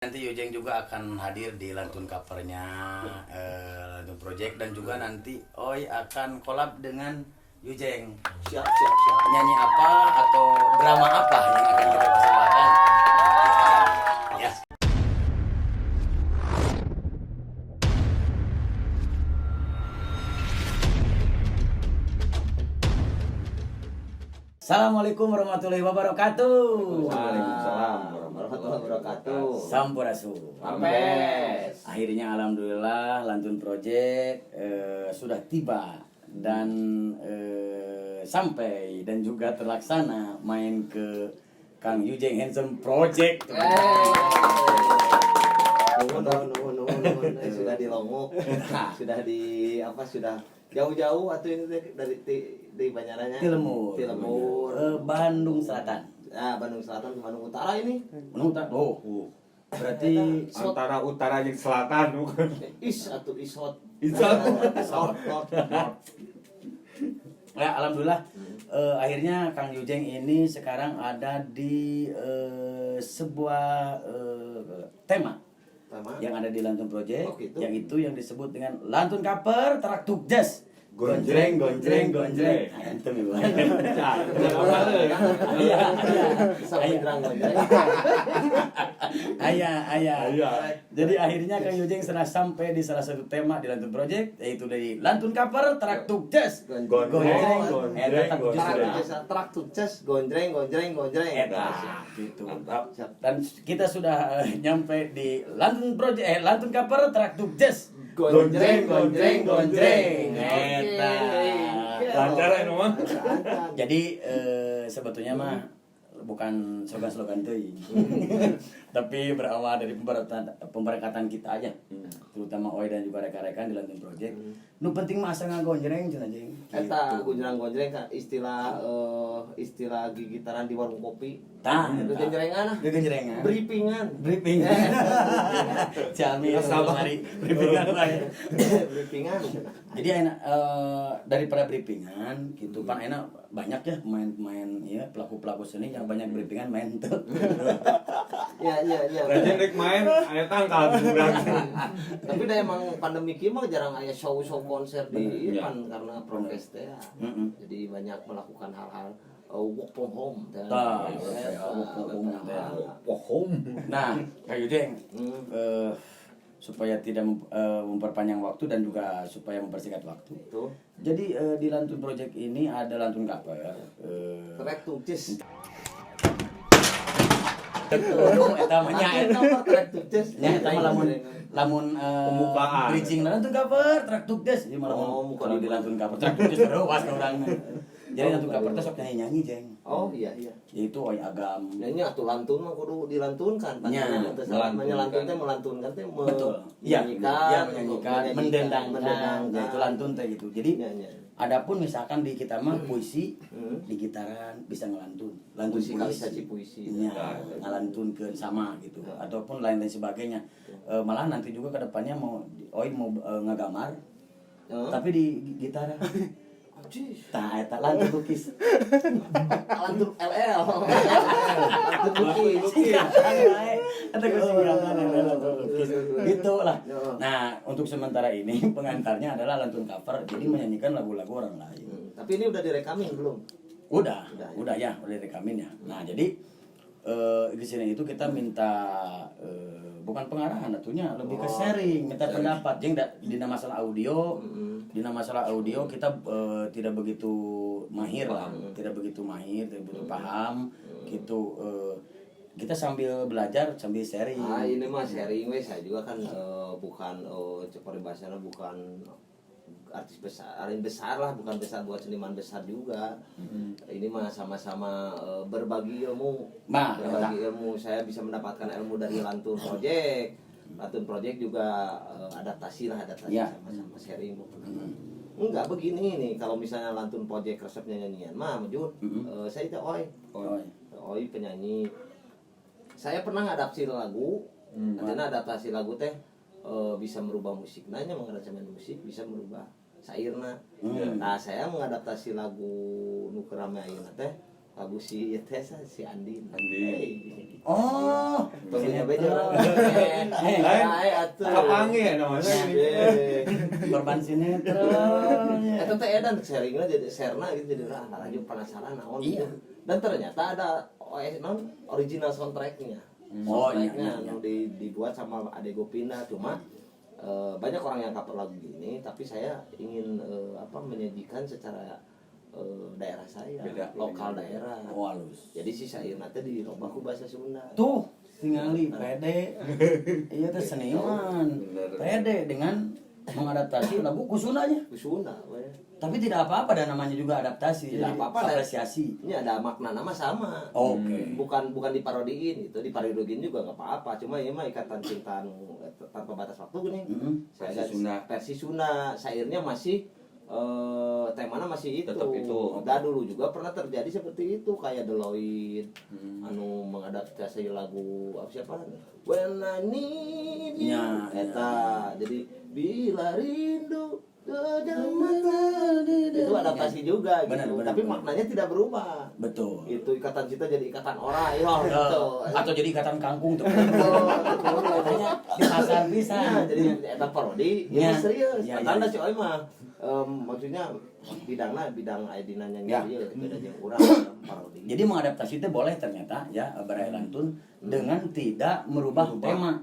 Nanti Yujeng juga akan hadir di Lantun covernya Lantun Project, dan juga nanti Oi akan collab dengan Yujeng. Siap. Nyanyi apa atau drama apa yang akan kita persembahkan? Ya. Assalamualaikum warahmatullahi wabarakatuh. Waalaikumsalam warahmatullahi wabarakatuh. Sampurasun. Ampes. Akhirnya alhamdulillah Lantun Project sudah tiba dan sampai dan juga terlaksana main ke Kang Yujeng Handsome Project. Nuhun. Sudah di Lombok, sudah di apa, sudah jauh-jauh atau ini dari Banjaranya? Tilmur. Bandung Selatan. Bandung Selatan ke Bandung Utara ini. Bandung Utara. Oh. Berarti Antara utara jeung selatan bukan. Isot. ya alhamdulillah akhirnya Kang Yujeng ini sekarang ada di sebuah tema yang ada di Lantun Project, Oh, gitu. yang itu yang disebut dengan Lantun Cover Traktuk Jazz. Gonjreng. Nah, itu nih, Bang. Iya. Ayah. Jadi akhirnya Kang Yujeng sudah sampai di salah satu tema di Lantun Project, yaitu dari Lantun Cover Traktuk Jazz. Gonjreng. Traktuk Jazz, gonjreng. Gitu. Mantap. Dan kita sudah nyampe di Lantun Project, Lantun Cover Traktuk Jazz. Gonjreng. Eta. Lancar ya mah. Jadi sebetulnya mah bukan slogan-slogan teuing. Tapi berawal dari pemberangkatan kita aja. Terutama Oi dan juga rekan-rekan di Lantun Project. Nu penting mah asa ngagonjreng cenah jeung. Eta gonjreng kan istilah gigitaran di warung kopi. Tah, Genjrengan. Briefing. Jamil Sabar. hari briefingan bae. Briefingan. Jadi enak daripada briefingan gitu kan enak banyak ya pemain-pemain ya pelaku-pelaku seni yang banyak briefingan main tuh. Ya. Rajin rek main aya tangkal budak. Tapi dah emang pandemi kieu mah jarang aya show konser di Iya. Ipan karena prokes teh. Mm-mm. Jadi banyak melakukan hal-hal work from home teh. Tah, Work home. Nah, Kak Yudeng, supaya tidak memperpanjang waktu dan juga supaya mempersingkat waktu. Tuh. Jadi di Lantun Project ini ada Lantun Cover. Track to jazz. Eta mah nya Track to jazz. nya eta mah lamun Pembukaan. bridging Lantun Cover Traktuk Jazz. Ieu mah lamun kalau di Lantun Cover Traktuk Jazz terus ka urang. Jadi Lantun Cover teh sok nyanyi Jeng. Oh iya. Yaitu Oi Agam. Nyanyi atuh lantun mah kudu dilantunkan. Nya, Melantun teh melantunkan teh Betul. Iya, menyanyikan, mendendangkan, yaitu lantun teh gitu. Jadi Nya. adapun misalkan di kita mah puisi, di gitaran bisa ngelantun, lantun Musikalisasi puisi. ya, ngalantunkeun sama gitu, ataupun lain-lain sebagainya. Malah nanti juga kedepannya mau ngagamar, tapi di gitar. Tah eta lantun lukis. Lantun LL. Lantun lukis. Eta kesimpulan lantun lukis. Gitu lah. Nah, untuk sementara ini pengantarnya adalah Lantun Cover, jadi menyanyikan lagu-lagu orang lain. Tapi ini udah direkamin belum? Udah direkamin ya. Nah, jadi di sini itu kita minta bukan pengarahan, atunya lebih ke sharing, minta pendapat. Jeung dina masalah audio, kita tidak begitu mahir lah, tidak begitu paham gitu. Kita sambil belajar, sambil sharing. Ini mah sharing we, saya juga kan bukan cepori bahasana bukan artis besar lah, bukan besar buat seniman besar juga. Ini mah sama-sama berbagi ilmu. Ilmu, saya bisa mendapatkan ilmu dari Lantun Project. Lantun Project juga adaptasi Ya. sama-sama sharing. Enggak begini nih, kalau misalnya Lantun Project resepnya nyanyian mah Jun, saya itu Oi penyanyi. Saya pernah ngadaptasi lagu, artinya adaptasi lagu teh bisa merubah musik. Nanya mengadaptasi musik bisa merubah sairna. Nah, saya mengadaptasi lagu nu kerame ayeuna teh lagu si si Andin. Oh, Pokoknya bejo. Kapangi ya namanya ini. korban sinetron. Eta teh edan sharingna jadi sharena gitu jadi lanjut penasaran naon Iya. gitu. Dan ternyata ada original soundtracknya. Oh, iya, Soundtracknya iya. anu dibuat sama Ade Gopina cuma banyak orang yang cover lagu ini tapi saya ingin menyajikan secara daerah saya, Beda. lokal daerah. Oh, halus. Jadi si syairna teh dirubah ku bahasa Sunda. Tuh, tingali pede. Iya teh seniman. Pede dengan mengadaptasi lagu kusundanya. Ku Sunda we. Tapi tidak apa-apa dan namanya juga adaptasi. Tidak Jadi apa-apa, apresiasi. Ini ada makna nama sama. Oke. Bukan diparodiin itu, diparodiin juga nggak apa-apa. Cuma ini mah ikatan cinta tanpa batas waktu gini. Versi Saya Sunda. Versi Sunda, syairnya masih temanya masih itu. Tetap itu. Nah, dulu juga pernah terjadi seperti itu kayak Deloitte anu mengadaptasi lagu siapa? When I Need You. Ya, Eta. Jadi bila rindu kejam mata. Itu adaptasi juga gitu. Benar, benar, Tapi benar. maknanya tidak berubah. Betul. Itu ikatan cinta jadi ikatan orang gitu. Atau jadi ikatan kangkung tuh. Betul. Katanya di pasar bisa. Nah, jadi eta parodi Ya. ya serius. Ya, Tanda ya. si Oi mah maksudnya bidang aidina nya Ya. dia beda jeung urang parodi. Jadi mengadaptasi itu boleh ternyata ya Barai Lantun dengan tidak merubah tema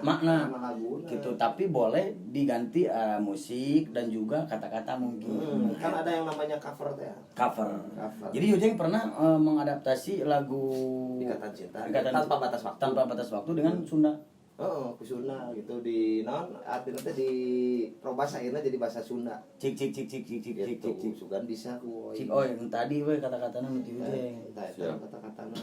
makna lagu. gitu, tapi boleh diganti musik dan juga kata-kata mungkin. Kan ada yang namanya cover teh. Cover. Cover. Jadi Yujeng pernah mengadaptasi lagu Ikatan Cinta Ikatan tanpa batas waktu. tanpa batas waktu dengan Sunda. Ku Sunda gitu di naon artinya teh di robah sairna jadi bahasa Sunda. Cik cik cik cik cik cik cik cik cik. Sugan bisa ku. Cik oh yang tadi we kata-katanya nanti Yujeng. Tah eta kata-katana.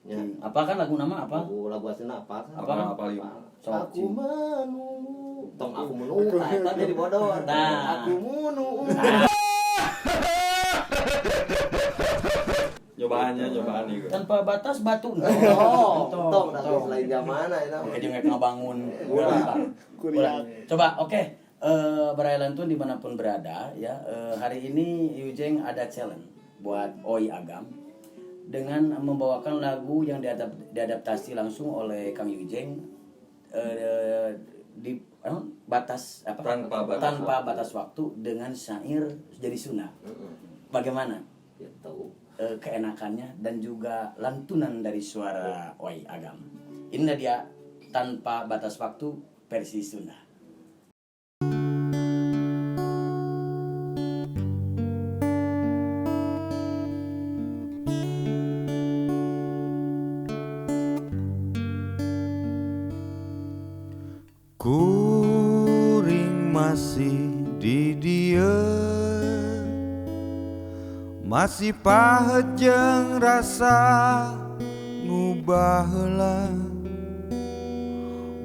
Ya. Apa kan lagu nama apa? Lagu aslinya apa? Apa lagi? Sok, Aku menunggu. Tong aku menunggu. Tah eta jadi bodoh. Nah. Aku menunggu. Nyobaan juga. Tanpa batas batu. Tong lain zaman eta. Oke, jeung ngabangun. Kuliah. Coba, oke. Barai Lantun dimanapun berada ya. Hari ini Yujeng ada challenge buat Oi Agam dengan membawakan lagu yang diadaptasi langsung oleh Kang Yujeng di batas apa? Tanpa batas waktu dengan syair jadi Sunda. Bagaimana? Gitu. Keenakannya dan juga lantunan dari suara Oi Agam. Ini dia tanpa batas waktu versi Sunda. Kuring masih di dia, masih pahet jeung rasa ngubah heula,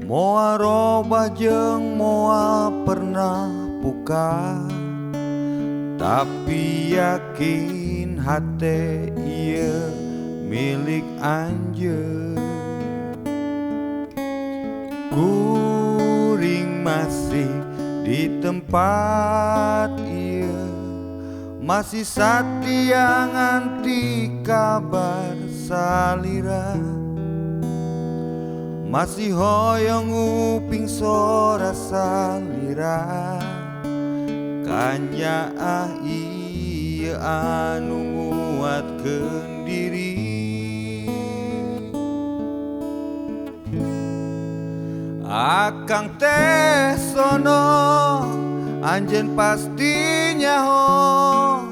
moal robah jeung moal pernah puka, tapi yakin hate ieu milik anjeun. Kuring masih di tempat ieu, masih satia nganti kabar salira, masih hoyong nguping sora salira, kanya ieu anu nguatkeun diri. Akang teh sono anjeun pastinya ho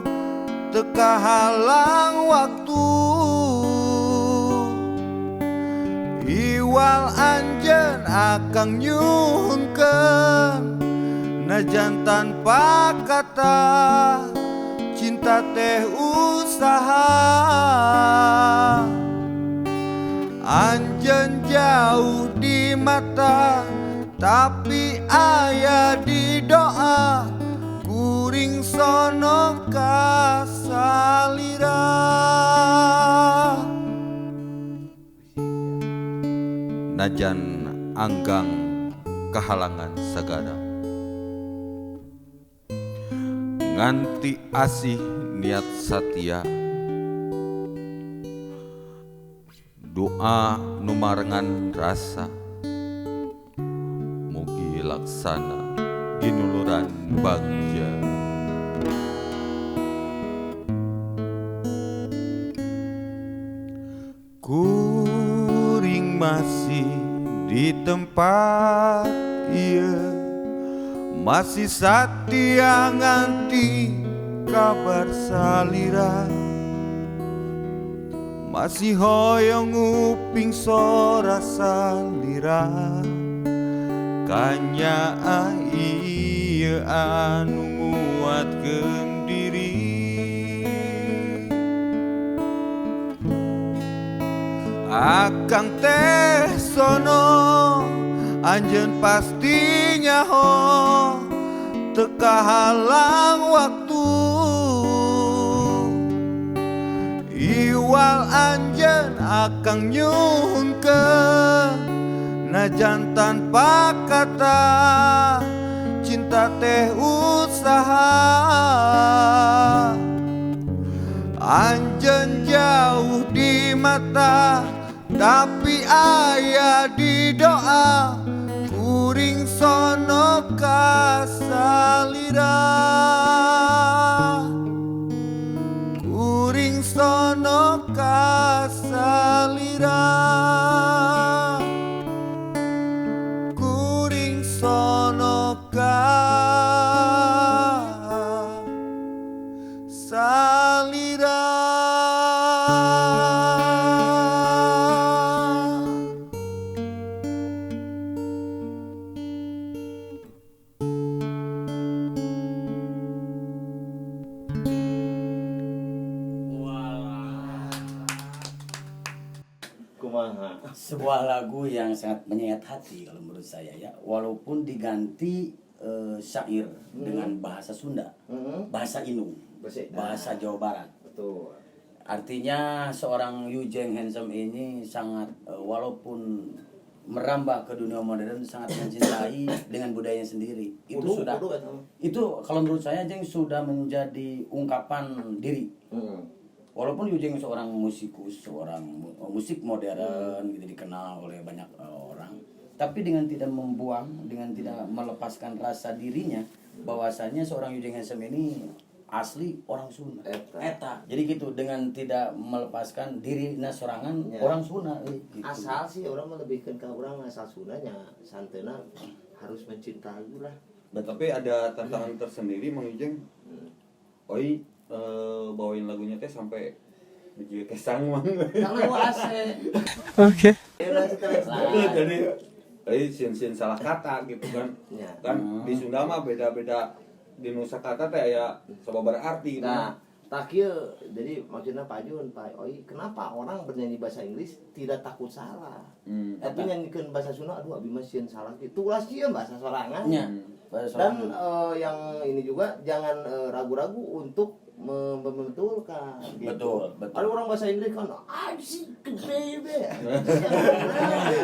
teka halang waktu, iwal anjeun akang nyuhunkeun najan tanpa kata cinta teh usaha. Anjeun jauh di mata tapi aya di doa, kuring sono ka salira. Najan anggang kahalangan sagara, nganti asih niat satia, doa nu marengan rasa mugi laksana ginuluran bagja. Kuring masih di tempat iya, masih satya nganti kabar salira, masih hoyong nguping sora salira, kanya ieu anu nguatkeun diri. Akang teh sono anjeun pastinya ho teka halang waktu, iwal anjeun akang nyuhunkeun najan tanpa kata, cinta teh usaha. Anjeun jauh di mata tapi aya di doa, kuring sono ka salira, kuring sono ka salira, kuring sono ka salira. Kumaha. Sebuah lagu yang sangat menyayat hati kalau menurut saya ya, walaupun diganti syair dengan bahasa Sunda, bahasa Inung, bahasa Jawa Barat. Betul. Artinya seorang Yujeng Handsome ini sangat walaupun merambah ke dunia modern sangat mencintai dengan budayanya sendiri. Itu kalau menurut saya Jeng sudah menjadi ungkapan diri. Walaupun Yujeng seorang musikus, seorang musik modern gitu dikenal oleh banyak orang, tapi dengan tidak membuang, dengan tidak melepaskan rasa dirinya bahwasanya seorang Yujeng Handsome ini asli orang Sunda. Eta. Jadi gitu, dengan tidak melepaskan diri sorangan orang Sunda gitu. Asal sih orang melebihkan ke orang asal Sundanya, santena harus mencintai lah. Tapi ada tantangan tersendiri Mang Ijeng. Oi bawain lagunya teh sampai begitu kesang Mang. Karena gua AC. Oke. Jadi sin salah kata gitu kan. Ya. Kan di Sunda mah beda-beda, di Nusa kata teh aya sabab berarti. Nah, tak kieu jadi maksudnya Pak Jun, Pak Oi, kenapa orang bernyanyi bahasa Inggris tidak takut salah? Tapi nyanyikan bahasa Sunda, aduh abi mah sieun salah kitu. Ulah sieun bahasa sorangan. Dan yang ini juga jangan ragu-ragu untuk membetulkan gitu. Betul. Ada orang bahasa Inggris kan anjing baby.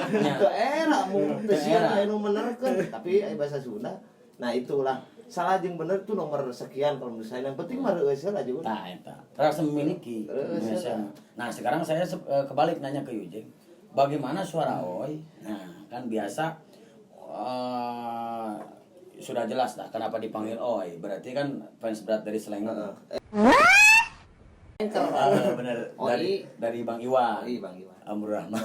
Itu era mun teu sia anu menerkeun, tapi bahasa Sunda. Nah, itulah salah jeung bener tuh nomor sekian kalau menurut saya. Yang penting mah reueuseuh lah juga. Nah, eta. Rasa memiliki. Nah, sekarang saya kebalik nanya ke Yujeng. Bagaimana suara Oi? Nah, kan biasa sudah jelas dah kenapa dipanggil Oi. Berarti kan fans berat dari Selengkong. Bener. Dari Bang Iwan. Bang Iwan. Amrul Rahman.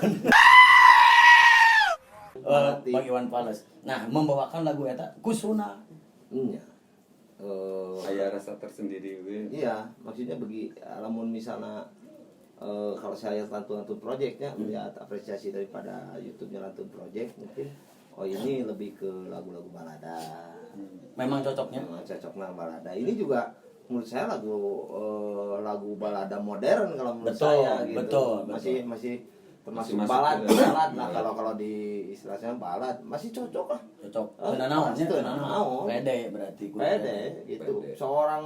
Bang Iwan Fales. Nah, membawakan lagu eta kusuna. Iya. Aya rasa tersendiri we. Iya, maksudnya lamun misalnya kalau saya Lantun Project-nya melihat apresiasi daripada YouTube-nya Lantun Project mungkin ini lebih ke lagu-lagu balada. Memang cocoknya. Memang cocoknya balada. Ini juga menurut saya lagu balada modern kalau menurut saya gitu. Betul. Masih termasuk Masih balad masuk lah kalau di istilahnya balad masih cocok lah. Cocok. Kenanaonnya kenanaon. Pede berarti. Pede gitu. Seorang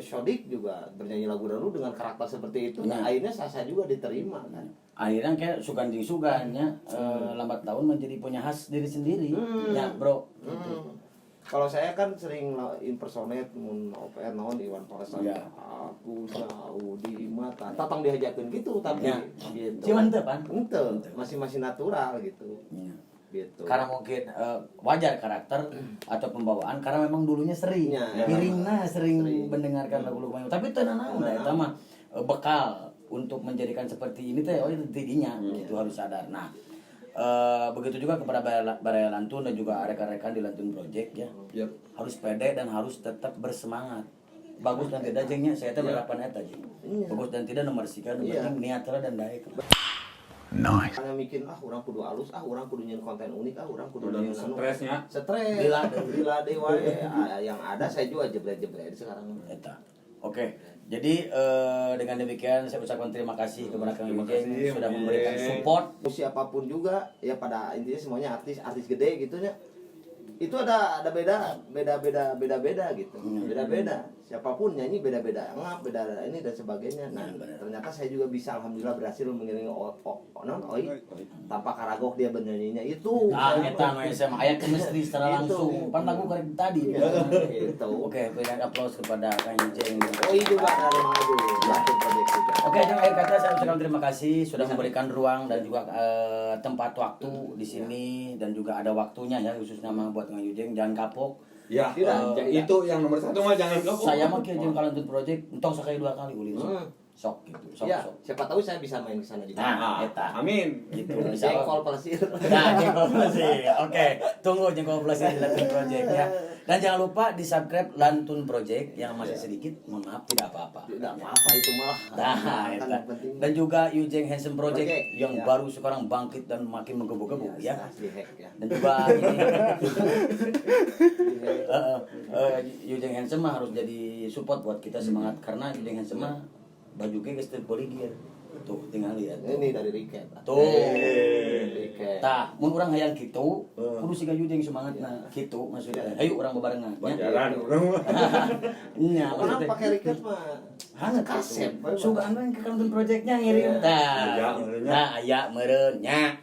Sodik juga bernyanyi lagu dulu dengan karakter seperti itu. Nah, akhirnya sah-sah juga diterima kan. Akhirnya kayak sugan lambat tahun menjadi punya khas diri sendiri. Ya, Bro. Gitu. Kalau saya kan sering impersonate mun OPR naon Iwan Fals. Iya. Aku jauh di mata. Tatang diajakeun gitu tapi Ya. gitu. Cuman teu pan. Ente, masih natural gitu. Iya. Gitu. Karena mungkin wajar karakter atau pembawaan karena memang dulunya sering Ya. miringna sering Sering. mendengarkan lagu-lagu Melayu tapi tenan naon eta mah bekal untuk menjadikan seperti ini teh oh itu tidinya itu harus sadar. Nah begitu juga kepada Baraya Lantun dan juga rekan-rekan di Lantun Project ya. Yep. Harus pede dan harus tetap bersemangat. Bagus dan tidak jengnya saya teh berharapan eta jeung. Bagus dan tidak nomor sika nu penting niat dan daek. Karena mikir orang kudu halus, orang kudu nyen konten unik, orang kudu Dan nyen stresnya. stres. Dilade wae. Yang ada saya juga jebret-jebret sekarang. Eta. Oke. Jadi dengan demikian saya ucapkan terima kasih kepada Kang Ujeng sudah memberikan support. Siapapun juga ya pada intinya semuanya artis gede gitu ya. Itu ada beda gitu. Beda-beda. Siapapun nyanyi beda-beda. Ngap beda ini dan sebagainya. Nah, ternyata saya juga bisa alhamdulillah berhasil mengiringi Oi tanpa karagok dia bernyanyinya itu. Eta mah SMA aya chemistry secara langsung. Pan lagu karek tadi. Gitu. Oke, berikan aplaus kepada Kang Ujeng. Oi juga dari Madu. Satu proyek juga. Oke, yang akhir kata saya ucapkan terima kasih sudah memberikan ruang dan juga tempat waktu di sini dan juga ada waktunya ya khususnya mah buat Kang Ujeng jangan kapok. Ya, itu yang nomor 1 mah jangan kapok. Saya mah kieu jeung Kalantun Project entong sakali 2 kali ulin sok gitu. Sok. Ya, siapa tahu saya bisa main ke sana juga. Nah, eta. Amin. Gitu bisa. Jengkol pelesir. Nah, Jengkol Pelesir. Oke, tunggu Jengkol Pelesir di Lantun Project ya. Dan jangan lupa di-subscribe Lantun Project yang masih sedikit, mohon maaf tidak apa-apa. Tidak apa-apa itu malah. Nah, Kan eta. penting. Dan juga Ujeng Handsome Project yang ya. baru sekarang bangkit dan makin menggebu-gebu ya. Di-hack ya. Dan juga ini Ujeng Handsome mah harus jadi support buat kita semangat karena Ujeng Handsome mah baju ge geus teu beli dia. Tuh, tinggal lihat. Ini dari Riket. Tuh. Riket. Tah, mun urang hayang kitu, kudu siga Ujeng semangatna. Kitu maksudnya. Hayu urang bebarengan. Pacaran urang mah. Nya, Orang maksudnya. pakai Riket mah. Hangat Kasep. Sugan we ke Kalantun Project-nya ngirim. Tah. Nah, aya meureun nya.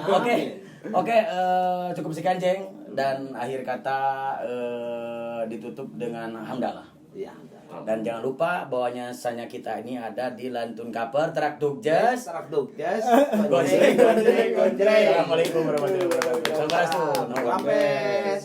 Oke. Oke, cukup sekian Jeng dan akhir kata ditutup dengan hamdalah. Iya. Dan jangan lupa bahwanya sanya kita ini ada di Lantun Kaper Terak Dugjas. Serak Dugjas. Gonjreng. Gonjreng. Assalamualaikum warahmatullahi wabarakatuh. Sampurasun. Sampai.